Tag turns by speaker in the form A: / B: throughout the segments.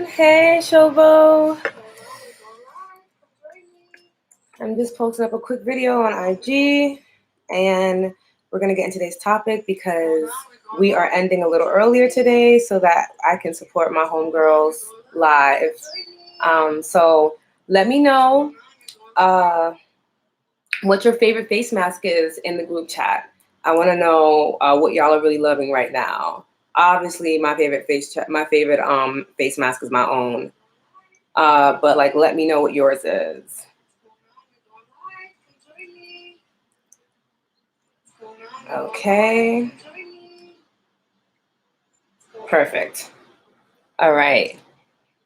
A: everyone. Hey, Shovo. I'm just posting up a quick video on IG, and we're going to get into today's topic because we are ending a little earlier today so that I can support my homegirls live. So let me know what your favorite face mask is in the group chat. I want to know what y'all are really loving right now. Obviously, my favorite face mask is my own. But like, let me know what yours is. Okay. Perfect. All right.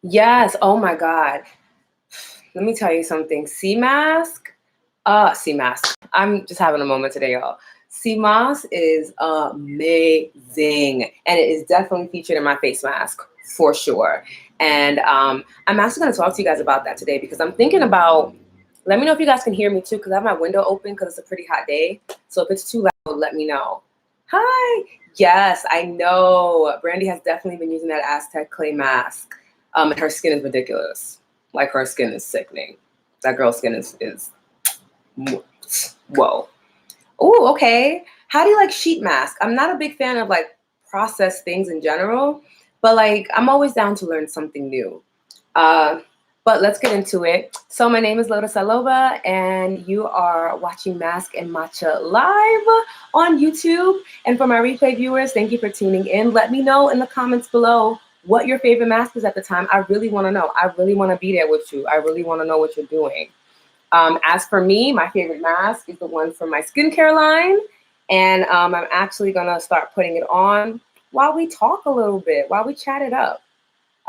A: Yes. Oh my God. Let me tell you something. Sea mask. I'm just having a moment today, y'all. Sea moss is amazing, and it is definitely featured in my face mask for sure. And I'm actually going to talk to you guys about that today because I'm thinking about. Let me know if you guys can hear me too, because I have my window open because it's a pretty hot day. So if it's too loud, let me know. Hi. Yes, I know. Brandy has definitely been using that Aztec clay mask. And her skin is ridiculous. Like, her skin is sickening. That girl's skin is whoa. Oh, okay. How do you like sheet mask? I'm not a big fan of like processed things in general, but like I'm always down to learn something new. But let's get into it. So my name is Lotus Alova, and you are watching Mask and Matcha live on YouTube. And for my replay viewers, thank you for tuning in. Let me know in the comments below what your favorite mask is at the time. I really want to know. I really want to be there with you. I really want to know what you're doing. As for me, my favorite mask is the one from my skincare line. And I'm actually going to start putting it on while we talk a little bit, while we chat it up.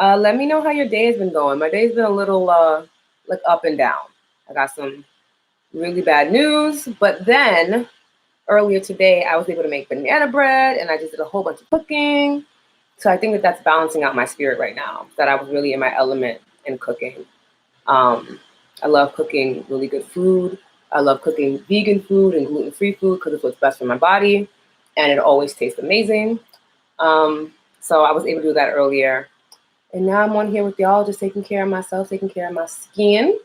A: Let me know how your day has been going. My day's been a little like up and down. I got some really bad news, but then earlier today I was able to make banana bread, and I just did a whole bunch of cooking. So I think that that's balancing out my spirit right now, that I was really in my element in cooking. I love cooking really good food. I love cooking vegan food and gluten-free food because it's what's best for my body, and it always tastes amazing. So I was able to do that earlier. And now I'm on here with y'all, just taking care of myself, taking care of my skin,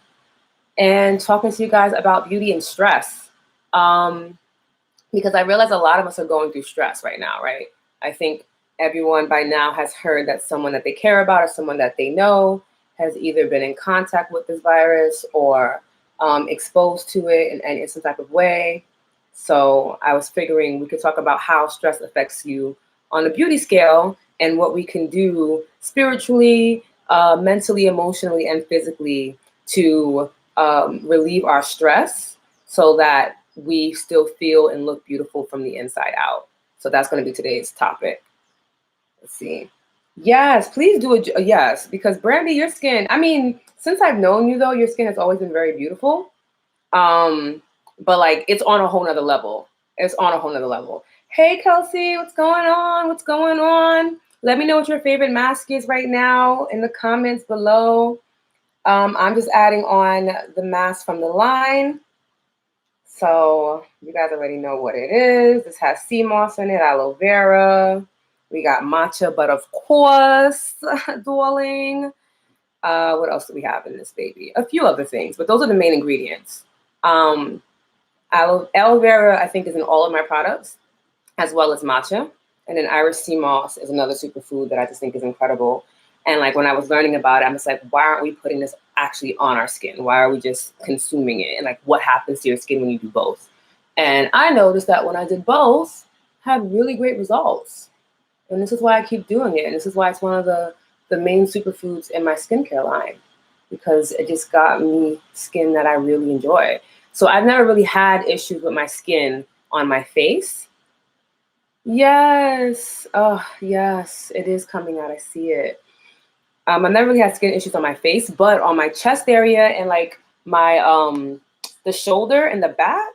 A: and talking to you guys about beauty and stress. Because I realize a lot of us are going through stress right now, right? I think everyone by now has heard that someone that they care about or someone that they know has either been in contact with this virus or exposed to it in some type of way. So I was figuring we could talk about how stress affects you on a beauty scale and what we can do spiritually, mentally, emotionally, and physically to relieve our stress so that we still feel and look beautiful from the inside out. So that's going to be today's topic. Let's see. Yes, please do it. Yes, because Brandy, your skin, I mean, since I've known you though, your skin has always been very beautiful. But like it's on a whole nother level. It's on a whole nother level. Hey Kelsey, what's going on? What's going on? Let me know what your favorite mask is right now in the comments below. I'm just adding on the mask from the line. So you guys already know what it is. This has sea moss in it, aloe vera. We got matcha, but of course, darling. What else do we have in this baby? A few other things, but those are the main ingredients. Aloe vera, I think, is in all of my products, as well as matcha. And then Irish sea moss is another superfood that I just think is incredible. And like when I was learning about it, I'm just like, why aren't we putting this actually on our skin? Why are we just consuming it? And like, what happens to your skin when you do both? And I noticed that when I did both, I had really great results. And this is why I keep doing it. And this is why it's one of the main superfoods in my skincare line, because it just got me skin that I really enjoy. So I've never really had issues with my skin on my face. Yes. Oh, yes, it is coming out. I see it. I never really had skin issues on my face, but on my chest area and like my the shoulder and the back,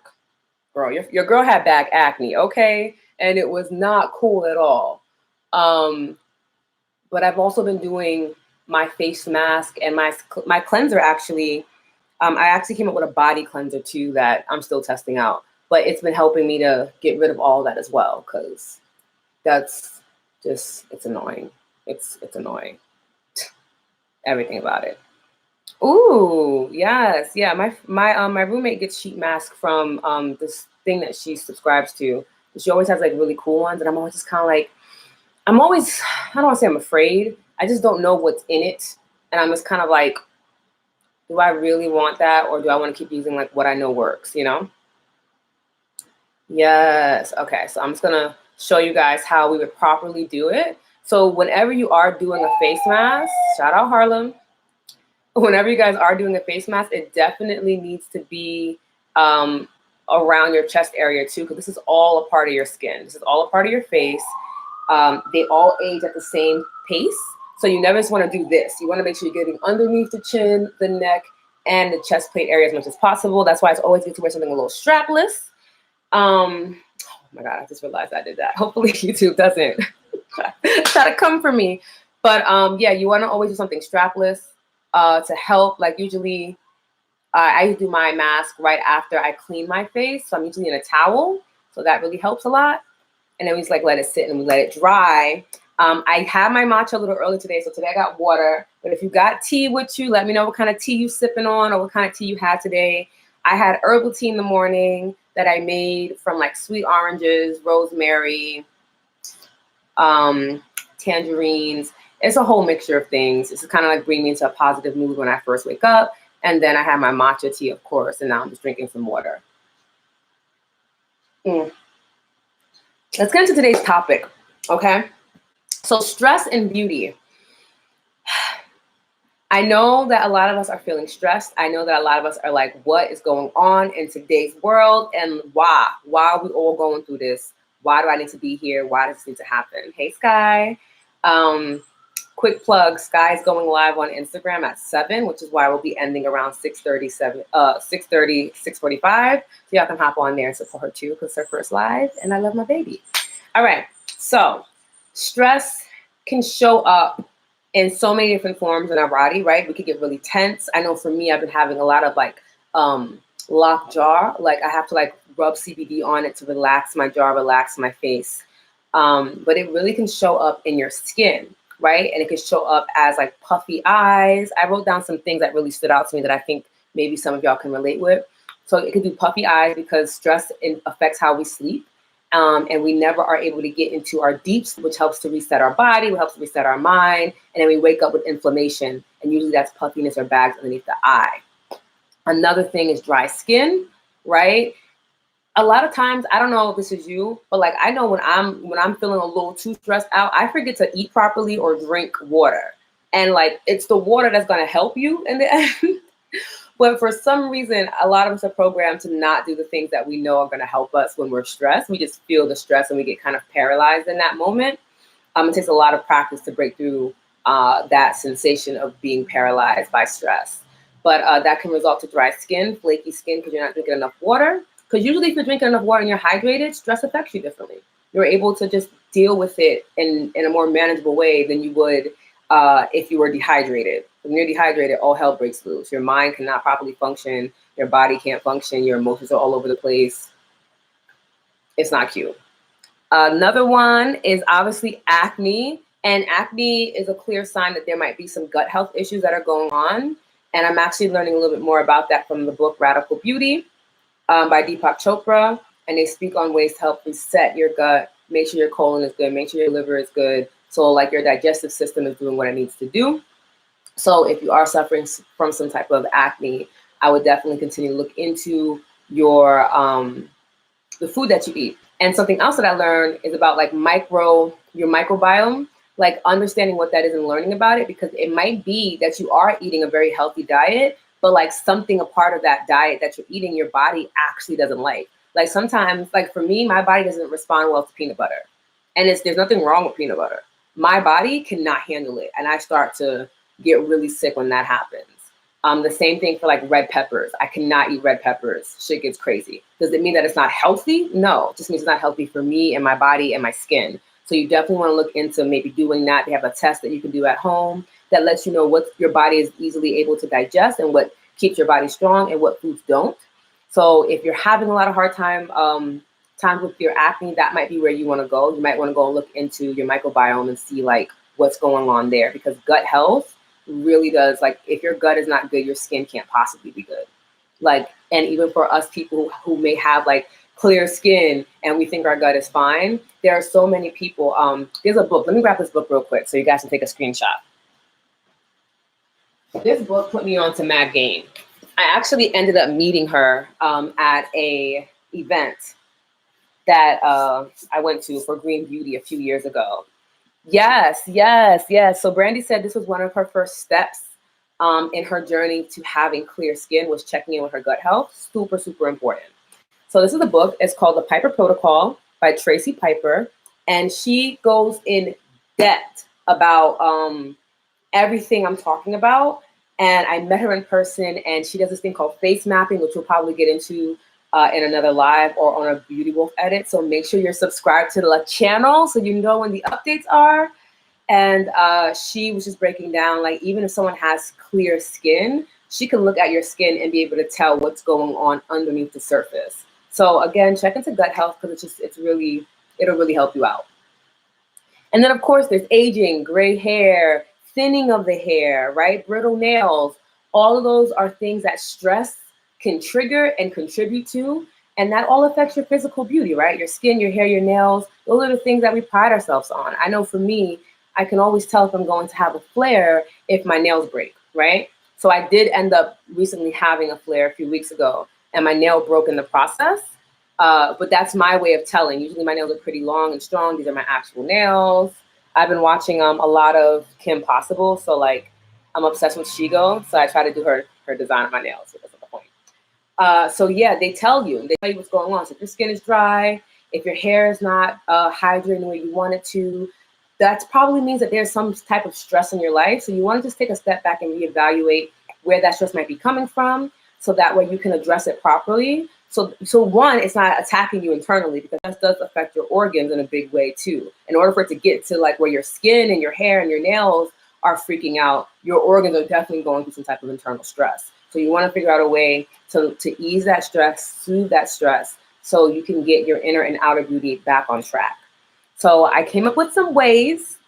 A: girl, your girl had back acne, okay? And it was not cool at all. But I've also been doing my face mask and my cleanser actually. I actually came up with a body cleanser too that I'm still testing out, but it's been helping me to get rid of all that as well, because that's just, it's annoying. It's annoying. everything about it. Ooh, yes, yeah. My roommate gets sheet mask from this thing that she subscribes to. She always has like really cool ones, and I'm always just kind of like, I'm always, I don't want to say I'm afraid. I just don't know what's in it, and I'm just kind of like, do I really want that, or do I want to keep using like what I know works? You know? Yes. Okay. So I'm just gonna show you guys how we would properly do it. So whenever you are doing a face mask, shout out Harlem. Whenever you guys are doing a face mask, it definitely needs to be around your chest area too, because this is all a part of your skin. This is all a part of your face. They all age at the same pace. So you never just want to do this. You want to make sure you're getting underneath the chin, the neck, and the chest plate area as much as possible. That's why it's always good to wear something a little strapless. Oh my God, I just realized I did that. Hopefully YouTube doesn't try to come for me. But yeah, you want to always do something strapless to help. Like usually I do my mask right after I clean my face. So I'm usually in a towel. So that really helps a lot. And then we just like let it sit and we let it dry. I had my matcha a little early today. So today I got water. But if you got tea with you, let me know what kind of tea you sipping on or what kind of tea you had today. I had herbal tea in the morning that I made from like sweet oranges, rosemary, tangerines. It's a whole mixture of things. It's kind of like bring me into a positive mood when I first wake up. And then I have my matcha tea, of course, and now I'm just drinking some water. Let's get into today's topic, okay? So stress and beauty. I know that a lot of us are feeling stressed. I know that a lot of us are like, what is going on in today's world? And why? Why are we all going through this? Why do I need to be here? Why does this need to happen? Hey, Sky. Quick plug, Sky is going live on Instagram at 7, which is why we'll be ending around 6:30, 6:45. So y'all can hop on there and support her too, because it's her first live, and I love my baby. All right, so stress can show up in so many different forms in our body, right? We could get really tense. I know for me, I've been having a lot of like locked jaw. Like I have to like rub CBD on it to relax my jaw, relax my face. But it really can show up in your skin, right? And it can show up as like puffy eyes. I wrote down some things that really stood out to me that I think maybe some of y'all can relate with. So it could do puffy eyes because stress affects how we sleep. And we never are able to get into our deep sleep, which helps to reset our body, which helps to reset our mind. And then we wake up with inflammation. And usually that's puffiness or bags underneath the eye. Another thing is dry skin, right? A lot of times, I don't know if this is you, but like I know when I'm feeling a little too stressed out, I forget to eat properly or drink water. And like it's the water that's gonna help you in the end. But for some reason, a lot of us are programmed to not do the things that we know are gonna help us when we're stressed. We just feel the stress and we get kind of paralyzed in that moment. It takes a lot of practice to break through that sensation of being paralyzed by stress. But that can result to dry skin, flaky skin because you're not drinking enough water. Because usually if you're drinking enough water and you're hydrated, stress affects you differently. You're able to just deal with it in a more manageable way than you would if you were dehydrated. When you're dehydrated, all hell breaks loose. Your mind cannot properly function. Your body can't function. Your emotions are all over the place. It's not cute. Another one is obviously acne. And acne is a clear sign that there might be some gut health issues that are going on. And I'm actually learning a little bit more about that from the book Radical Beauty by Deepak Chopra. And they speak on ways to help reset your gut, make sure your colon is good, make sure your liver is good. So like your digestive system is doing what it needs to do. So if you are suffering from some type of acne, I would definitely continue to look into your the food that you eat. And something else that I learned is about like your microbiome, like understanding what that is and learning about it, because it might be that you are eating a very healthy diet, but like something, a part of that diet that you're eating, your body actually doesn't like. Like sometimes, like for me, my body doesn't respond well to peanut butter. And there's nothing wrong with peanut butter. My body cannot handle it. And I start to get really sick when that happens. The same thing for like red peppers. I cannot eat red peppers. Shit gets crazy. Does it mean that it's not healthy? No, it just means it's not healthy for me and my body and my skin. So you definitely want to look into maybe doing that. They have a test that you can do at home that lets you know what your body is easily able to digest and what keeps your body strong and what foods don't. So if you're having a lot of hard times with your acne, that might be where you want to go. You might want to go and look into your microbiome and see like what's going on there, because gut health really does, like, if your gut is not good, your skin can't possibly be good. Like, and even for us people who may have like clear skin and we think our gut is fine, there are so many people. There's a book. Let me grab this book real quick so you guys can take a screenshot. This book put me on to Mad Game. I actually ended up meeting her at a event that I went to for Green Beauty a few years ago. Yes. So Brandy said this was one of her first steps in her journey to having clear skin, was checking in with her gut health. Super, super important. So this is a book. It's called The Piper Protocol by Tracy Piper. And she goes in depth about everything I'm talking about. And I met her in person, and she does this thing called face mapping, which we'll probably get into in another live or on a Beauty Wolf edit. So make sure you're subscribed to the channel so you know when the updates are. And she was just breaking down, like, even if someone has clear skin, she can look at your skin and be able to tell what's going on underneath the surface. So again, check into gut health, because it'll really help you out. And then of course there's aging, gray hair, thinning of the hair, right? Brittle nails. All of those are things that stress can trigger and contribute to. And that all affects your physical beauty, right? Your skin, your hair, your nails. Those are the things that we pride ourselves on. I know for me, I can always tell if I'm going to have a flare if my nails break, right? So I did end up recently having a flare a few weeks ago, and my nail broke in the process. But that's my way of telling. Usually my nails are pretty long and strong. These are my actual nails. I've been watching a lot of Kim Possible. So like, I'm obsessed with Shigo. So I try to do her design of my nails. So that's the point. So yeah, they tell you what's going on. So if your skin is dry, if your hair is not hydrating the way you want it to, that probably means that there's some type of stress in your life. So you want to just take a step back and reevaluate where that stress might be coming from, so that way you can address it properly. So one, it's not attacking you internally, because that does affect your organs in a big way too. In order for it to get to like where your skin and your hair and your nails are freaking out, your organs are definitely going through some type of internal stress. So you want to figure out a way to ease that stress, soothe that stress, so you can get your inner and outer beauty back on track. So I came up with some ways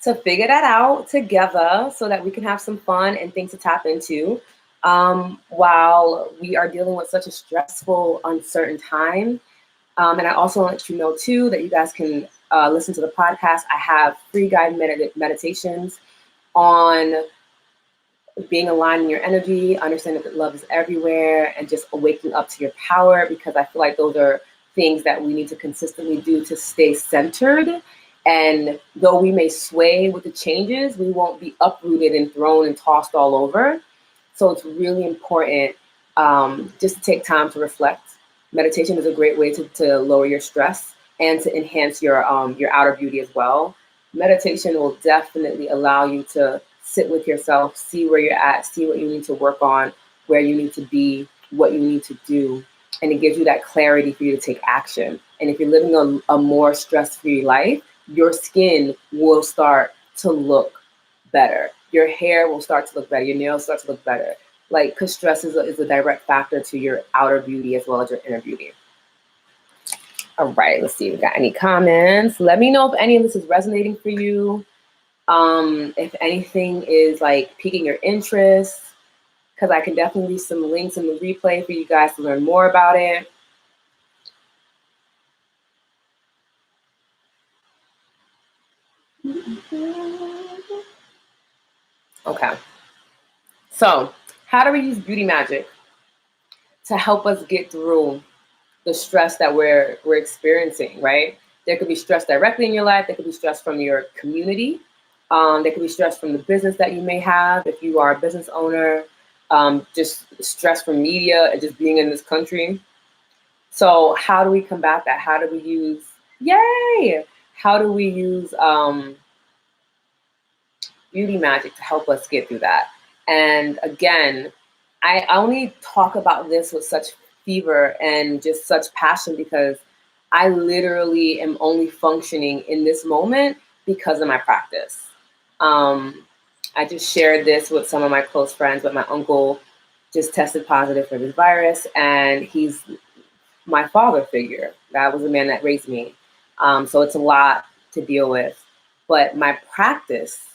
A: to figure that out together so that we can have some fun and things to tap into while we are dealing with such a stressful, uncertain time. And I also want to let you know too that you guys can listen to the podcast. I have free guided meditations on being aligned in your energy, understanding that love is everywhere, and just waking up to your power, because I feel like those are things that we need to consistently do to stay centered. And though we may sway with the changes, we won't be uprooted and thrown and tossed all over. So it's really important just to take time to reflect. Meditation is a great way to lower your stress and to enhance your outer beauty as well. Meditation will definitely allow you to sit with yourself, see where you're at, see what you need to work on, where you need to be, what you need to do. And it gives you that clarity for you to take action. And if you're living a more stress-free life, your skin will start to look better. Your hair will start to look better. Your nails start to look better. Like, because stress is a direct factor to your outer beauty as well as your inner beauty. All right, let's see if we got any comments. Let me know if any of this is resonating for you. If anything is like piquing your interest, because I can definitely leave some links in the replay for you guys to learn more about it. Okay. So how do we use Beauty Magick to help us get through the stress that we're experiencing, right? There could be stress directly in your life. There could be stress from your community. There could be stress from the business that you may have if you are a business owner. Just stress from media and just being in this country. So how do we combat that? How do we use, how do we use Beauty Magick to help us get through that? And again, I only talk about this with such fever and just such passion because I literally am only functioning in this moment because of my practice. I just shared this with some of my close friends, but my uncle just tested positive for this virus, and he's my father figure. That was the man that raised me. So it's a lot to deal with. But my practice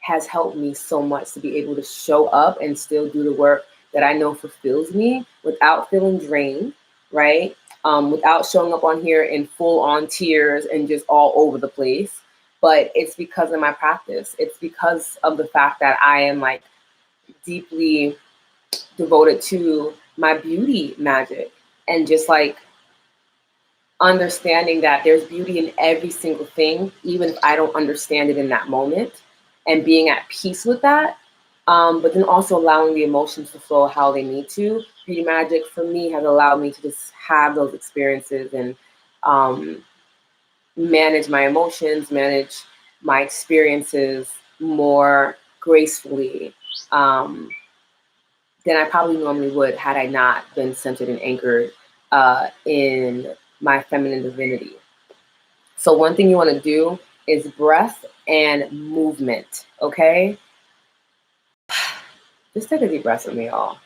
A: has helped me so much to be able to show up and still do the work that I know fulfills me without feeling drained, right? Without showing up on here in full on tears and just all over the place. But it's because of my practice. It's because of the fact that I am like deeply devoted to my beauty magic and just like understanding that there's beauty in every single thing, even if I don't understand it in that moment, and being at peace with that. But then also allowing the emotions to flow how they need to. Beauty Magic for me has allowed me to just have those experiences and manage my emotions, manage my experiences more gracefully than I probably normally would had I not been centered and anchored in my feminine divinity. So one thing you want to do is breath and movement, okay? Just take a deep breath with me, y'all.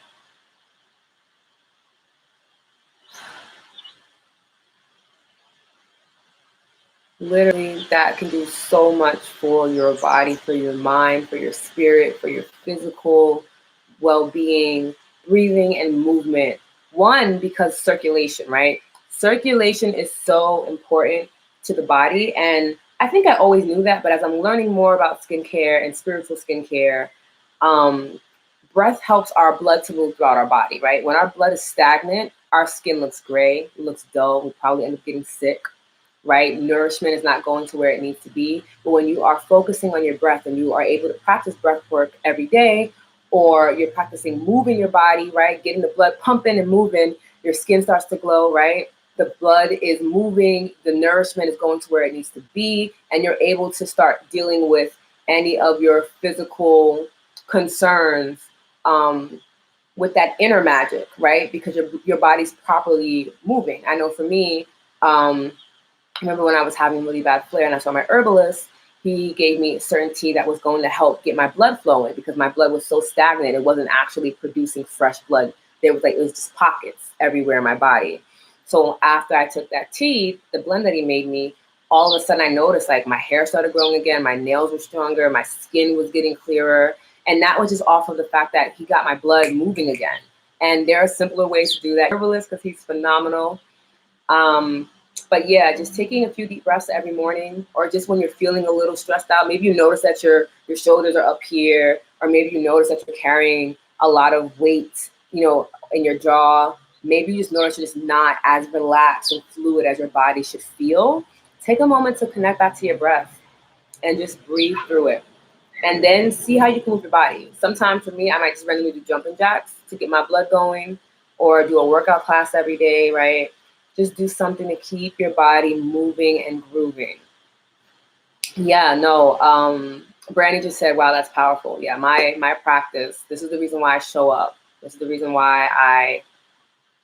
A: Literally, that can do so much for your body, for your mind, for your spirit, for your physical well-being, breathing and movement. One, because circulation, right? Circulation is so important to the body. And I think I always knew that, but as I'm learning more about skincare and spiritual skincare, breath helps our blood to move throughout our body, right? When our blood is stagnant, our skin looks gray, looks dull, we probably end up getting sick, right? Nourishment is not going to where it needs to be. But when you are focusing on your breath and you are able to practice breath work every day, or you're practicing moving your body, right? Getting the blood pumping and moving, your skin starts to glow, right? The blood is moving, the nourishment is going to where it needs to be, and you're able to start dealing with any of your physical concerns with that inner magic, right? Because your body's properly moving. I know for me, I remember when I was having really bad flare and I saw my herbalist, he gave me a certain tea that was going to help get my blood flowing because my blood was so stagnant. It wasn't actually producing fresh blood. It was just pockets everywhere in my body. So after I took that tea, the blend that he made me, all of a sudden I noticed like my hair started growing again. My nails were stronger. My skin was getting clearer. And that was just off of the fact that he got my blood moving again. And there are simpler ways to do that. Herbalist, because he's phenomenal. But yeah, just taking a few deep breaths every morning, or just when you're feeling a little stressed out, maybe you notice that your shoulders are up here, or maybe you notice that you're carrying a lot of weight, in your jaw. Maybe you just notice you're just not as relaxed and fluid as your body should feel. Take a moment to connect back to your breath and just breathe through it. And then see how you can move your body. Sometimes for me, I might just randomly do jumping jacks to get my blood going, or do a workout class every day, right? Just do something to keep your body moving and grooving. Yeah, no, Brandy just said, wow, that's powerful. Yeah, my practice, this is the reason why I show up. This is the reason why I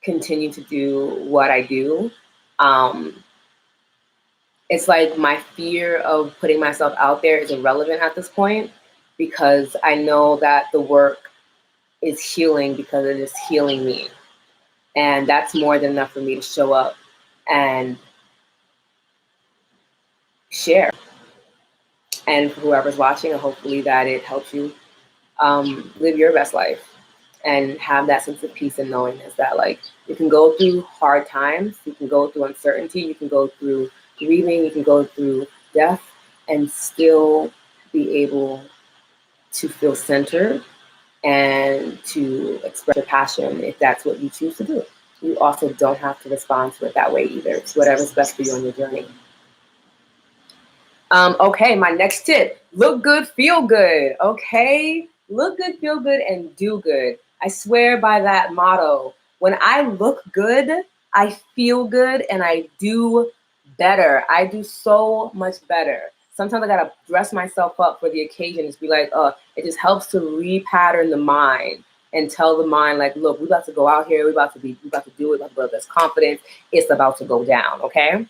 A: continue to do what I do. It's like my fear of putting myself out there is irrelevant at this point, because I know that the work is healing because it is healing me. And that's more than enough for me to show up and share. And for whoever's watching, hopefully that it helps you live your best life and have that sense of peace and knowingness that like you can go through hard times, you can go through uncertainty, you can go through grieving, you can go through death, and still be able to feel centered and to express your passion if that's what you choose to do. You also don't have to respond to it that way either. It's whatever's best for you on your journey. Okay, my next tip, look good, feel good, okay? Look good, feel good, and do good. I swear by that motto. When I look good, I feel good, and I do better. I do so much better. Sometimes I gotta dress myself up for the occasion. Just be like, it just helps to repattern the mind and tell the mind, like, look, we about to go out here, we about to do it, we about to build this confidence. It's about to go down, okay?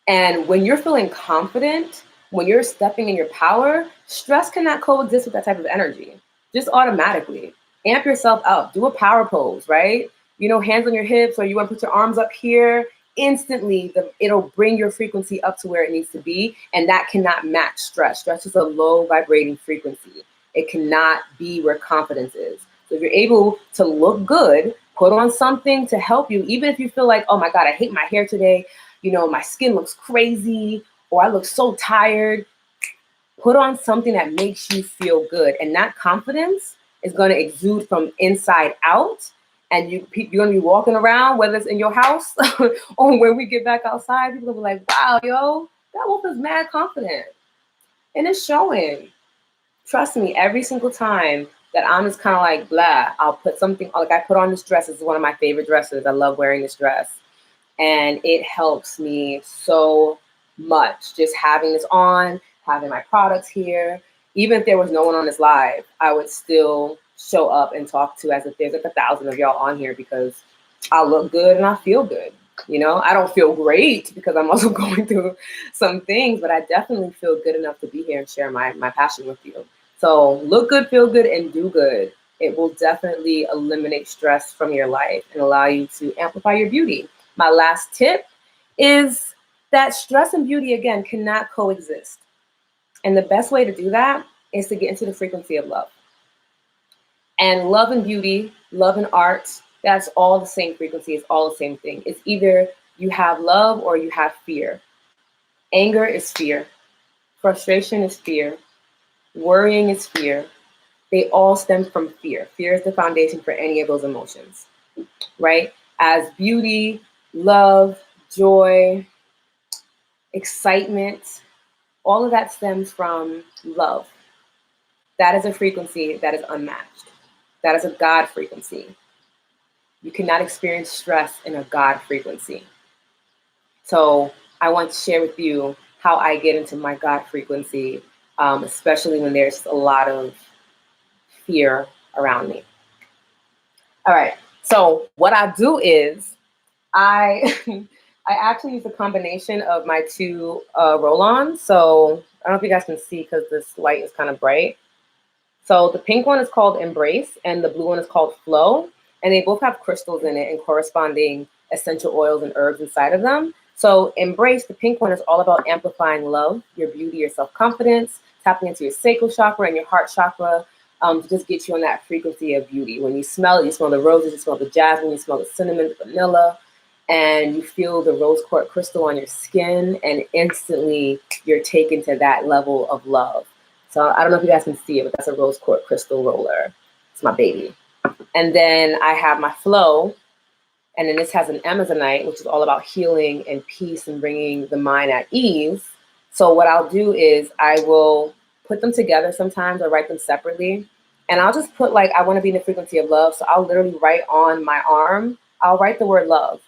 A: And when you're feeling confident, when you're stepping in your power, stress cannot coexist with that type of energy. Just automatically. Amp yourself up. Do a power pose, right? Hands on your hips, or you want to put your arms up here instantly it'll bring your frequency up to where it needs to be, and that cannot match stress. Stress is a low vibrating frequency. It cannot be where confidence is. So if you're able to look good, put on something to help you, even if you feel like, oh my God, I hate my hair today, you know, my skin looks crazy, or I look so tired. Put on something that makes you feel good, and that confidence is going to exude from inside out. And you're going to be walking around, whether it's in your house or when we get back outside, people will be like, wow, yo, that wolf is mad confident. And it's showing. Trust me, every single time that I'm just kind of like, blah, I'll put something, like I put on this dress. This is one of my favorite dresses. I love wearing this dress. And it helps me so much. Just having this on, having my products here. Even if there was no one on this live, I would still show up and talk to as if there's like 1,000 of y'all on here, because I look good and I feel good. You know, I don't feel great because I'm also going through some things, but I definitely feel good enough to be here and share my passion with you. So look good, feel good, and do good. It will definitely eliminate stress from your life and allow you to amplify your beauty. My last tip is that stress and beauty, again, cannot coexist. And the best way to do that is to get into the frequency of love. And love and beauty, love and art, that's all the same frequency. It's all the same thing. It's either you have love or you have fear. Anger is fear. Frustration is fear. Worrying is fear. They all stem from fear. Fear is the foundation for any of those emotions, right? As beauty, love, joy, excitement, all of that stems from love. That is a frequency that is unmatched. That is a God frequency. You cannot experience stress in a God frequency. So I want to share with you how I get into my God frequency, especially when there's a lot of fear around me. All right. So what I do is I I actually use a combination of my two roll-ons. So I don't know if you guys can see because this light is kind of bright. So the pink one is called Embrace and the blue one is called Flow. And they both have crystals in it and corresponding essential oils and herbs inside of them. So Embrace, the pink one, is all about amplifying love, your beauty, your self-confidence, tapping into your sacral chakra and your heart chakra, to just get you on that frequency of beauty. When you smell it, you smell the roses, you smell the jasmine, you smell the cinnamon, the vanilla, and you feel the rose quartz crystal on your skin, and instantly you're taken to that level of love. So I don't know if you guys can see it, but that's a rose quartz crystal roller. It's my baby. And then I have my Flow, and then this has an Amazonite, which is all about healing and peace and bringing the mind at ease. So what I'll do is I will put them together sometimes or write them separately. And I'll just put like, I want to be in the frequency of love. So I'll literally write on my arm, I'll write the word love.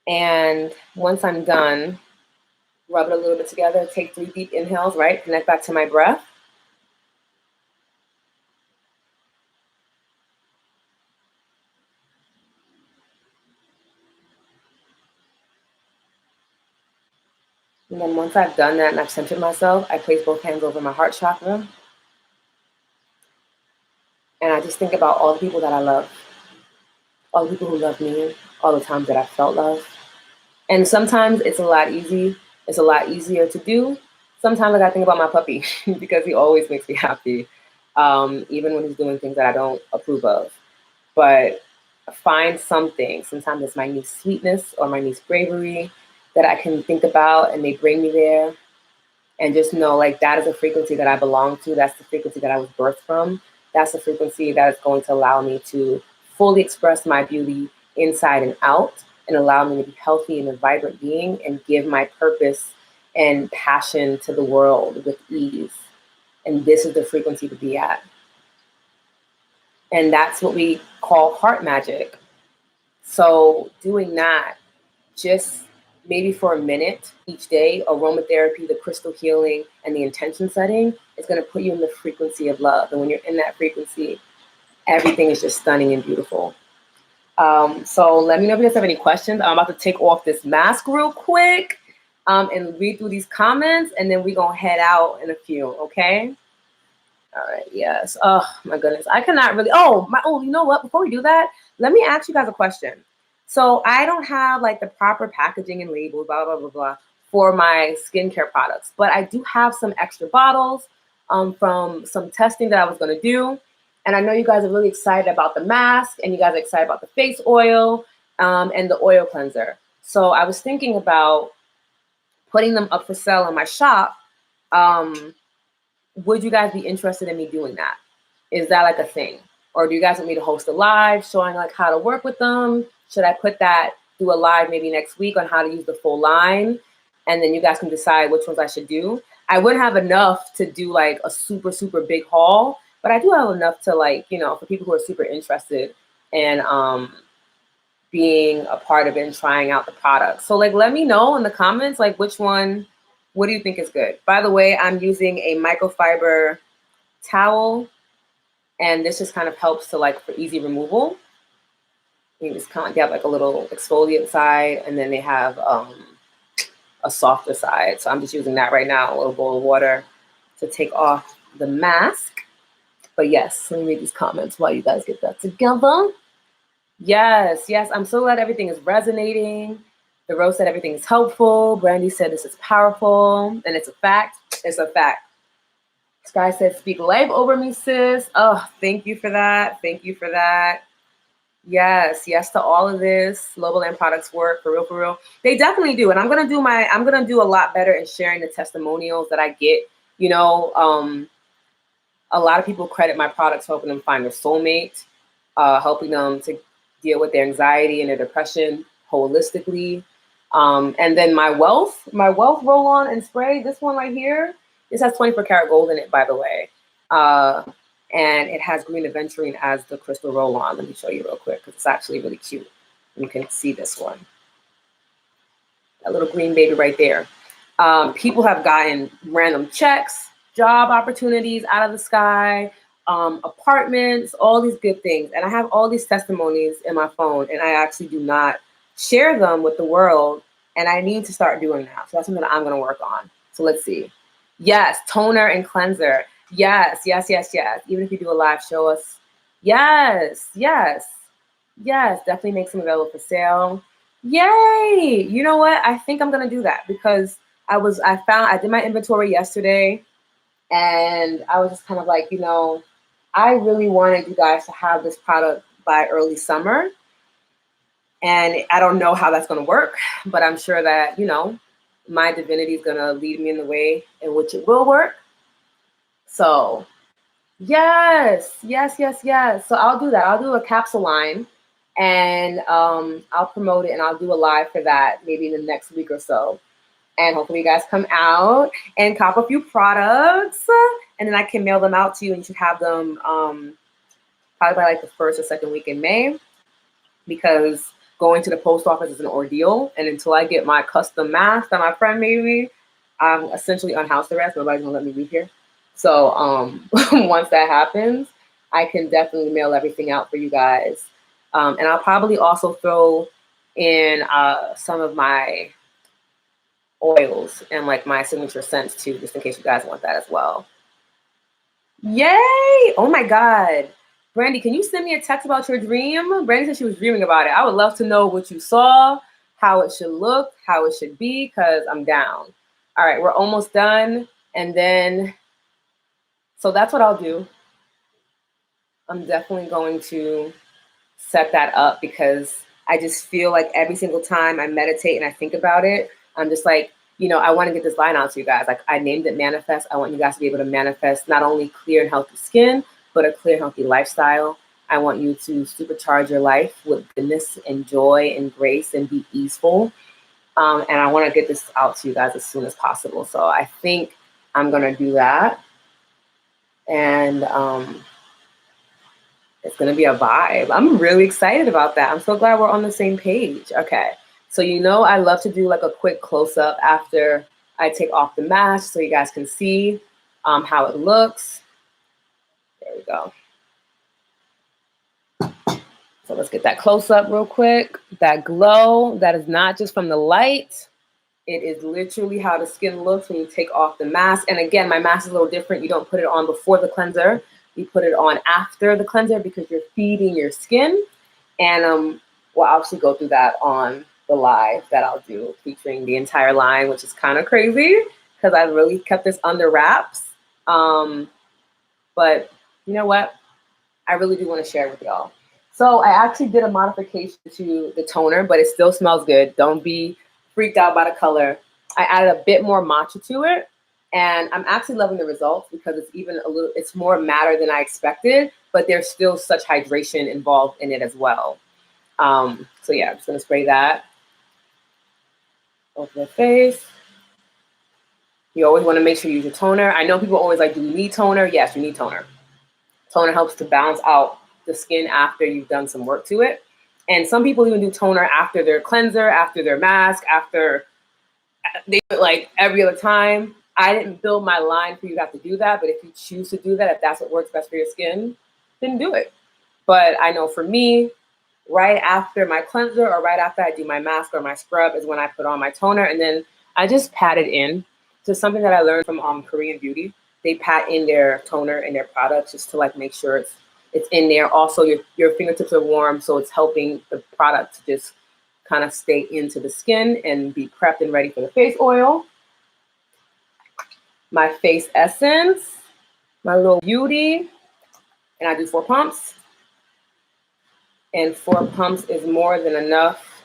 A: And once I'm done, rub it a little bit together, take 3 deep inhales, right? Connect back to my breath. And then once I've done that and I've centered myself, I place both hands over my heart chakra. And I just think about all the people that I love, all the people who love me, all the times that I felt love. And sometimes it's a lot easier to do. Sometimes I gotta think about my puppy because he always makes me happy, even when he's doing things that I don't approve of. But find something, sometimes it's my niece's sweetness or my niece's bravery that I can think about, and they bring me there. And just know, like, that is a frequency that I belong to. That's the frequency that I was birthed from. That's the frequency that is going to allow me to fully express my beauty inside and out, and allow me to be healthy and a vibrant being and give my purpose and passion to the world with ease. And this is the frequency to be at. And that's what we call heart magic. So doing that, just maybe for a minute each day, aromatherapy, the crystal healing, and the intention setting is going to put you in the frequency of love. And when you're in that frequency, everything is just stunning and beautiful. So let me know if you guys have any questions. I'm about to take off this mask real quick and read through these comments, and then we're going to head out in a few, okay? All right, yes. Oh, my goodness. I cannot really, you know what? Before we do that, let me ask you guys a question. So I don't have like the proper packaging and labels, blah, blah, blah, blah, for my skincare products. But I do have some extra bottles from some testing that I was going to do. And I know you guys are really excited about the mask, and you guys are excited about the face oil and the oil cleanser. So I was thinking about putting them up for sale in my shop. Would you guys be interested in me doing that? Is that like a thing? Or do you guys want me to host a live showing like how to work with them? Should I put that, do a live maybe next week on how to use the full line? And then you guys can decide which ones I should do. I wouldn't have enough to do like a super, super big haul, but I do have enough to like, you know, for people who are super interested in being a part of it and trying out the product. So like, let me know in the comments, like which one, what do you think is good? By the way, I'm using a microfiber towel, and this just kind of helps to like for easy removal. You just kind of have like a little exfoliate side, and then they have a softer side. So I'm just using that right now, a little bowl of water to take off the mask. But yes, let me read these comments while you guys get that together. Yes, yes, I'm so glad everything is resonating. The Rose said everything is helpful. Brandy said this is powerful, and it's a fact. It's a fact. Sky said, speak life over me, sis. Oh, thank you for that. Thank you for that. Yes, yes to all of this. Loboland products work, for real, for real. They definitely do. And I'm gonna do a lot better in sharing the testimonials that I get. You know, a lot of people credit my products for helping them find their soulmate, helping them to deal with their anxiety and their depression holistically. And then my wealth roll-on and spray, this one right here, this has 24 karat gold in it, by the way. And it has green aventurine as the crystal roll-on. Let me show you real quick, because it's actually really cute. You can see this one. That little green baby right there. People have gotten random checks, job opportunities out of the sky, apartments, all these good things. And I have all these testimonies in my phone, and I actually do not share them with the world. And I need to start doing that. So that's something that I'm going to work on. So let's see. Yes, toner and cleanser. Yes, yes, yes, yes. Even if you do a live, show us. Yes, yes, yes. Definitely make some available for sale. Yay! You know what? I think I'm gonna do that because I did my inventory yesterday, and I was just kind of like, you know, I really wanted you guys to have this product by early summer. And I don't know how that's gonna work, but I'm sure that, you know, my divinity is gonna lead me in the way in which it will work. So yes, yes, yes, yes. So I'll do that. I'll do a capsule line, and I'll promote it, and I'll do a live for that maybe in the next week or so. And hopefully you guys come out and cop a few products, and then I can mail them out to you, and you should have them probably by like the first or second week in May, because going to the post office is an ordeal. And until I get my custom mask that my friend made me, I'm essentially on house arrest. Nobody's gonna let me leave here. So once that happens, I can definitely mail everything out for you guys. And I'll probably also throw in some of my oils and like my signature scents too, just in case you guys want that as well. Yay! Oh my God. Brandy, can you send me a text about your dream? Brandy said she was dreaming about it. I would love to know what you saw, how it should look, how it should be, because I'm down. All right, we're almost done. And then, so that's what I'll do. I'm definitely going to set that up because I just feel like every single time I meditate and I think about it, I'm just like, you know, I want to get this line out to you guys. Like I named it Manifest. I want you guys to be able to manifest not only clear and healthy skin, but a clear, healthy lifestyle. I want you to supercharge your life with goodness and joy and grace and be easeful. And I want to get this out to you guys as soon as possible. So I think I'm going to do that. And it's going to be a vibe. I'm really excited about that. I'm so glad we're on the same page. Okay. So, you know, I love to do like a quick close up after I take off the mask so you guys can see how it looks. There we go. So let's get that close up real quick. That glow, that is not just from the light. It is literally how the skin looks when you take off the mask. And again, my mask is a little different. You don't put it on before the cleanser. You put it on after the cleanser because you're feeding your skin. And we'll obviously go through that on the live that I'll do featuring the entire line, which is kind of crazy because I really kept this under wraps. But you know what? I really do want to share with y'all. So I actually did a modification to the toner, but it still smells good. Don't be freaked out by the color. I added a bit more matcha to it, and I'm actually loving the results because it's more matter than I expected, but there's still such hydration involved in it as well. So yeah, I'm just gonna spray that over the face. You always want to make sure you use your toner. I know people always like, do you need toner? Yes, you need toner. Toner helps to balance out the skin after you've done some work to it. And some people even do toner after their cleanser, after their mask, after they do it like every other time. I didn't build my line for you to have to do that, but if you choose to do that, if that's what works best for your skin, then do it. But I know for me, right after my cleanser or right after I do my mask or my scrub is when I put on my toner, and then I just pat it in. So something that I learned from Korean beauty. They pat in their toner and their products just to like make sure it's in there. Also, your fingertips are warm, so it's helping the product to just kind of stay into the skin and be prepped and ready for the face oil. My face essence, my little beauty, and I do 4 pumps. And 4 pumps is more than enough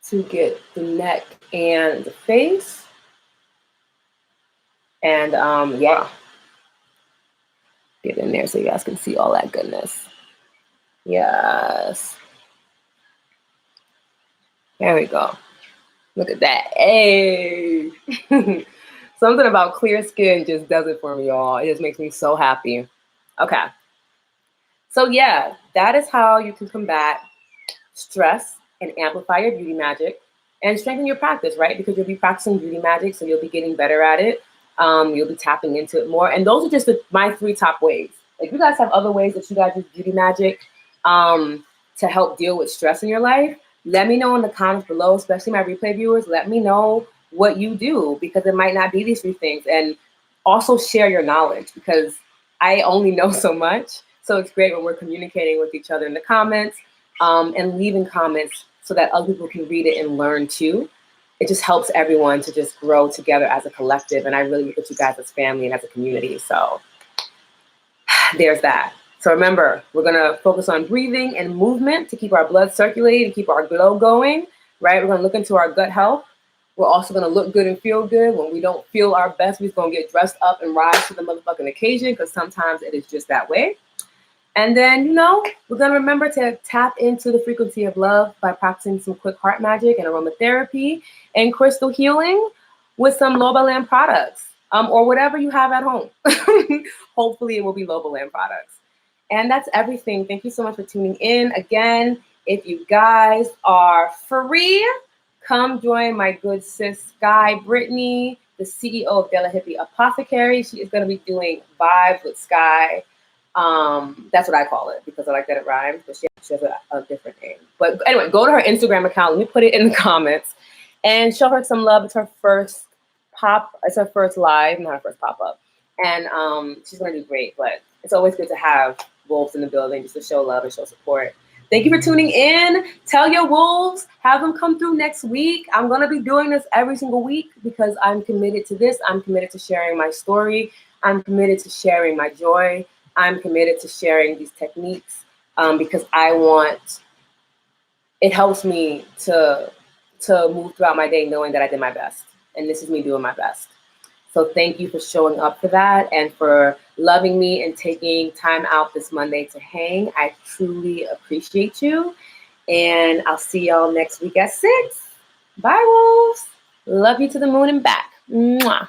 A: to get the neck and the face. And yeah, get in there so you guys can see all that goodness. Yes. There we go. Look at that. Hey. Something about clear skin just does it for me, y'all. It just makes me so happy. Okay. So yeah, that is how you can combat stress and amplify your beauty magic and strengthen your practice, right? Because you'll be practicing beauty magic, so you'll be getting better at it. You'll be tapping into it more. And those are just my 3 top ways. If you guys have other ways that you guys use beauty magic to help deal with stress in your life, let me know in the comments below, especially my replay viewers. Let me know what you do, because it might not be these 3 things. And also share your knowledge, because I only know so much. So it's great when we're communicating with each other in the comments and leaving comments so that other people can read it and learn too. It just helps everyone to just grow together as a collective. And I really look at you guys as family and as a community. So there's that. So remember, we're going to focus on breathing and movement to keep our blood circulating and keep our glow going, right? We're going to look into our gut health. We're also going to look good and feel good. When we don't feel our best, we're going to get dressed up and rise to the motherfucking occasion, because sometimes it is just that way. And then, we're going to remember to tap into the frequency of love by practicing some quick heart magic and aromatherapy and crystal healing with some Loba Land products or whatever you have at home. Hopefully it will be Loba Land products. And that's everything. Thank you so much for tuning in. Again, if you guys are free, come join my good sis, Sky Brittany, the CEO of Della Hippie Apothecary. She is going to be doing vibes with Sky. That's what I call it, because I like that it rhymes, but she has a different name. But anyway, go to her Instagram account. Let me put it in the comments and show her some love. It's her first it's her first live, not her first pop-up. And she's going to do great, but it's always good to have wolves in the building just to show love and show support. Thank you for tuning in. Tell your wolves, have them come through next week. I'm going to be doing this every single week because I'm committed to this. I'm committed to sharing my story. I'm committed to sharing my joy. I'm committed to sharing these techniques because it helps me to move throughout my day knowing that I did my best. And this is me doing my best. So thank you for showing up for that and for loving me and taking time out this Monday to hang. I truly appreciate you. And I'll see y'all next week at 6. Bye, wolves. Love you to the moon and back. Mwah.